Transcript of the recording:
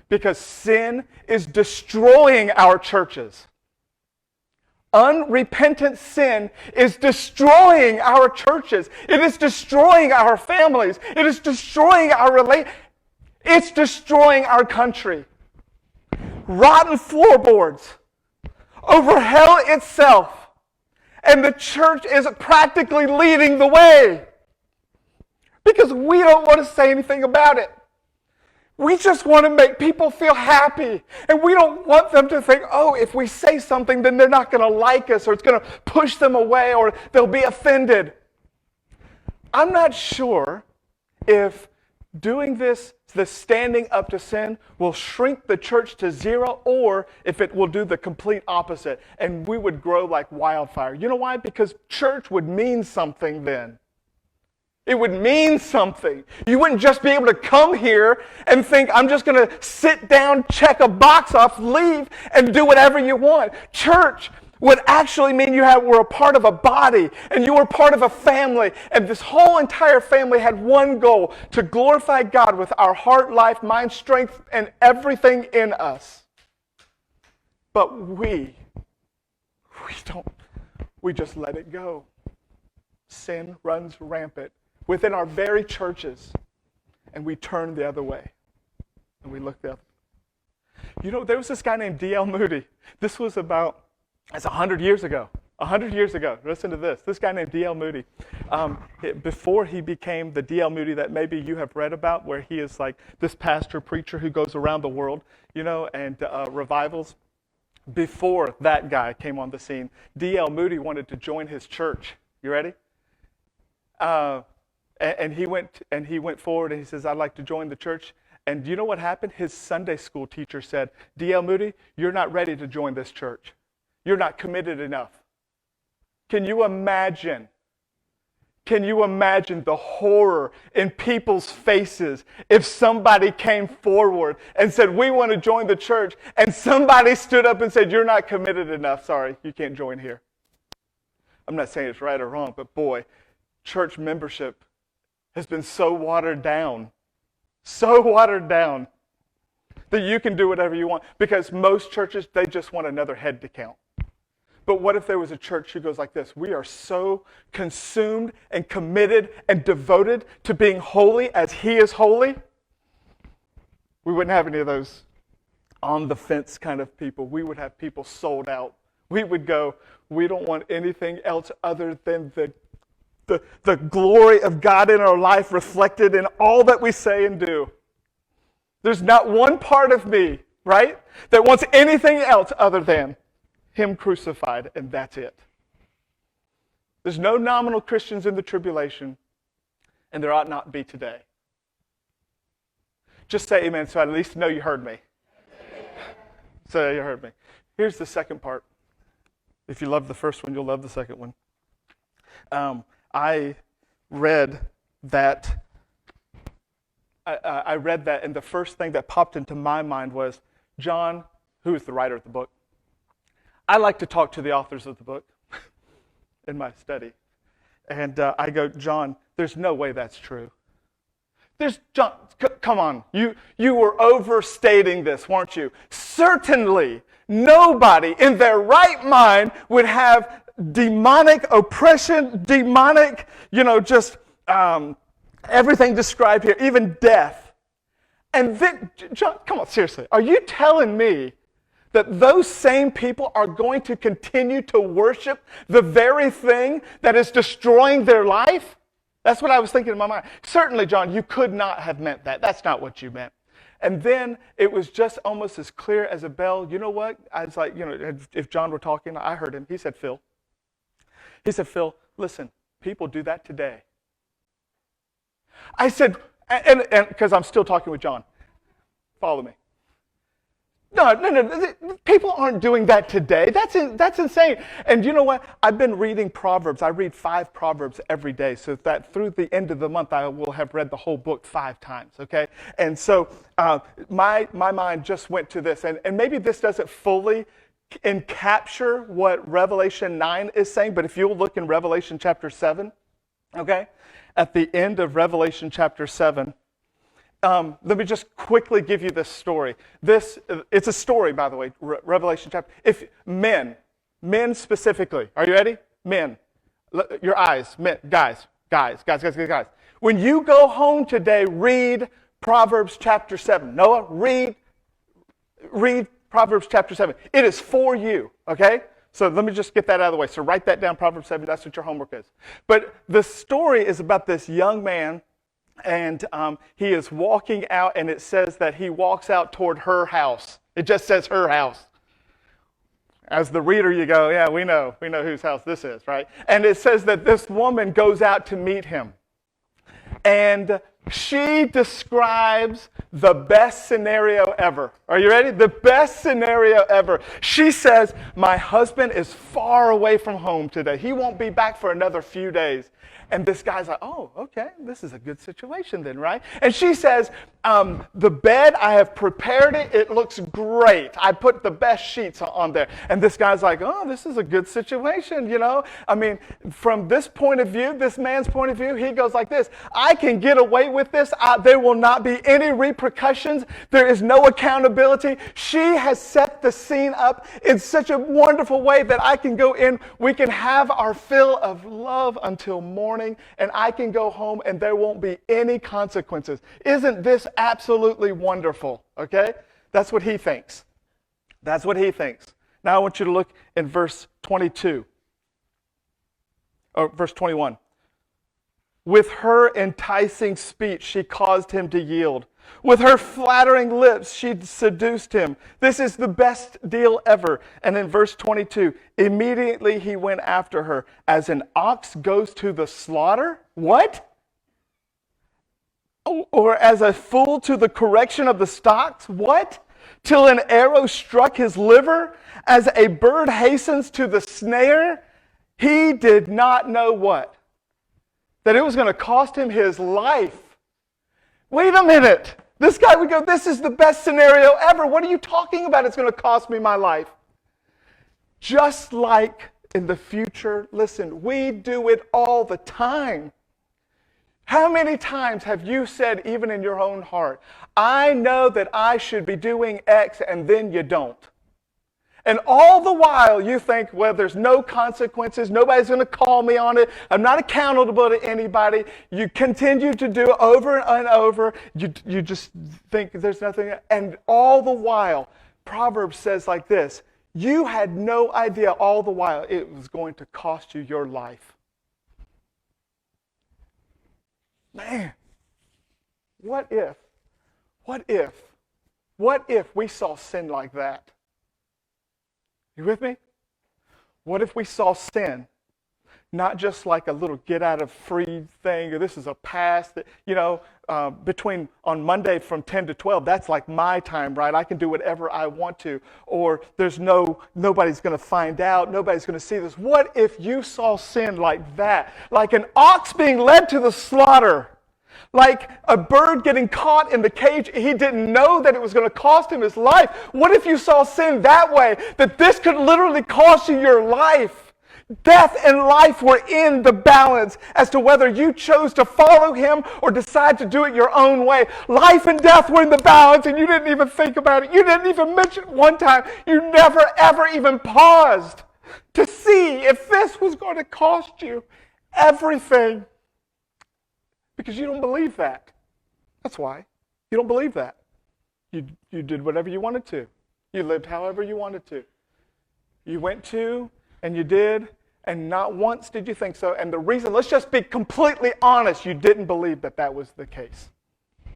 because sin is destroying our churches. Unrepentant sin is destroying our churches. It is destroying our families. It is destroying our relationships. It's destroying our country. Rotten floorboards over hell itself. And the church is practically leading the way. Because we don't want to say anything about it. We just want to make people feel happy. And we don't want them to think, oh, if we say something, then they're not going to like us, or it's going to push them away, or they'll be offended. I'm not sure if doing this, the standing up to sin, will shrink the church to zero, or if it will do the complete opposite, and we would grow like wildfire. You know why? Because church would mean something then. It would mean something. You wouldn't just be able to come here and think, I'm just going to sit down, check a box off, leave, and do whatever you want. Church would actually mean were a part of a body, and you were part of a family, and this whole entire family had one goal: to glorify God with our heart, life, mind, strength, and everything in us. But we just let it go. Sin runs rampant within our very churches, and we turn the other way, and we look the other way. You know, there was this guy named D.L. Moody. This was that's 100 years ago. 100 years ago. Listen to this. This guy named D.L. Moody, before he became the D.L. Moody that maybe you have read about, where he is like this pastor, preacher who goes around the world, and revivals. Before that guy came on the scene, D.L. Moody wanted to join his church. You ready? And he went forward and he says, I'd like to join the church. And do you know what happened? His Sunday school teacher said, D.L. Moody, you're not ready to join this church. You're not committed enough. Can you imagine? Can you imagine the horror in people's faces if somebody came forward and said, we want to join the church, and somebody stood up and said, you're not committed enough. Sorry, you can't join here. I'm not saying it's right or wrong, but boy, church membership has been so watered down that you can do whatever you want, because most churches, they just want another head to count. But what if there was a church who goes like this? We are so consumed and committed and devoted to being holy as He is holy. We wouldn't have any of those on the fence kind of people. We would have people sold out. We would go, we don't want anything else other than the glory of God in our life reflected in all that we say and do. There's not one part of me, right, that wants anything else other than Him crucified, and that's it. There's no nominal Christians in the tribulation, and there ought not be today. Just say amen so I at least know you heard me. So you heard me. Here's the second part. If you love the first one, you'll love the second one. I read that, and the first thing that popped into my mind was John, who is the writer of the book. I like to talk to the authors of the book in my study. And I go, John, there's no way that's true. John, come on, you were overstating this, weren't you? Certainly, nobody in their right mind would have demonic oppression, demonic, everything described here, even death. And then, John, come on, seriously, are you telling me that those same people are going to continue to worship the very thing that is destroying their life? That's what I was thinking in my mind. Certainly, John, you could not have meant that. That's not what you meant. And then it was just almost as clear as a bell. You know what? I was like, if John were talking, I heard him. He said, Phil, listen, people do that today. I said, and because I'm still talking with John. Follow me. No. People aren't doing that today. That's insane. And you know what? I've been reading Proverbs. I read 5 Proverbs every day, so that through the end of the month, I will have read the whole book 5 times, okay? And so my mind just went to this. And maybe this doesn't fully capture what Revelation 9 is saying, but if you'll look in Revelation chapter 7, okay? At the end of Revelation chapter 7, let me just quickly give you this story. It's a story, by the way, Revelation chapter. If men specifically, are you ready? Men, your eyes, men, guys. When you go home today, read Proverbs chapter 7. Noah, read Proverbs chapter 7. It is for you, okay? So let me just get that out of the way. So write that down, Proverbs 7. That's what your homework is. But the story is about this young man, and he is walking out, and it says that he walks out toward her house. It just says her house. As the reader, you go, yeah, we know whose house this is, right? And it says that this woman goes out to meet him. And she describes the best scenario ever. Are you ready? The best scenario ever. She says, my husband is far away from home today. He won't be back for another few days. And this guy's like, oh, okay, this is a good situation then, right? And she says, the bed, I have prepared it. It looks great. I put the best sheets on there. And this guy's like, oh, this is a good situation, you know? I mean, from this point of view, this man's point of view, he goes like this. I can get away with this. There will not be any repercussions. There is no accountability. She has set the scene up in such a wonderful way that I can go in. We can have our fill of love until morning. And I can go home and there won't be any consequences. Isn't this absolutely wonderful? Okay? That's what he thinks. That's what he thinks. Now I want you to look in verse 22. Or verse 21. With her enticing speech, she caused him to yield. With her flattering lips, she seduced him. This is the best deal ever. And in verse 22, immediately he went after her as an ox goes to the slaughter. What? Or as a fool to the correction of the stocks. What? Till an arrow struck his liver, as a bird hastens to the snare. He did not know what? That it was going to cost him his life. Wait a minute. This guy would go, this is the best scenario ever. What are you talking about? It's going to cost me my life. Just like in the future, listen, we do it all the time. How many times have you said, even in your own heart, I know that I should be doing X, and then you don't? And all the while you think, well, there's no consequences. Nobody's going to call me on it. I'm not accountable to anybody. You continue to do it over and over. You just think there's nothing. And all the while, Proverbs says like this, you had no idea all the while it was going to cost you your life. Man, what if we saw sin like that? You with me? What if we saw sin not just like a little get-out-of-free thing, or this is a pass that, between on Monday from 10 to 12, that's like my time, right? I can do whatever I want to, or nobody's going to find out, nobody's going to see this. What if you saw sin like that? Like an ox being led to the slaughter. Like a bird getting caught in the cage, he didn't know that it was going to cost him his life. What if you saw sin that way, that this could literally cost you your life? Death and life were in the balance as to whether you chose to follow him or decide to do it your own way. Life and death were in the balance, and you didn't even think about it. You didn't even mention it one time. You never, ever even paused to see if this was going to cost you everything. Because you don't believe that. That's why. You don't believe that. You did whatever you wanted to. You lived however you wanted to. You went to, and you did, and not once did you think so. And the reason, let's just be completely honest, you didn't believe that that was the case.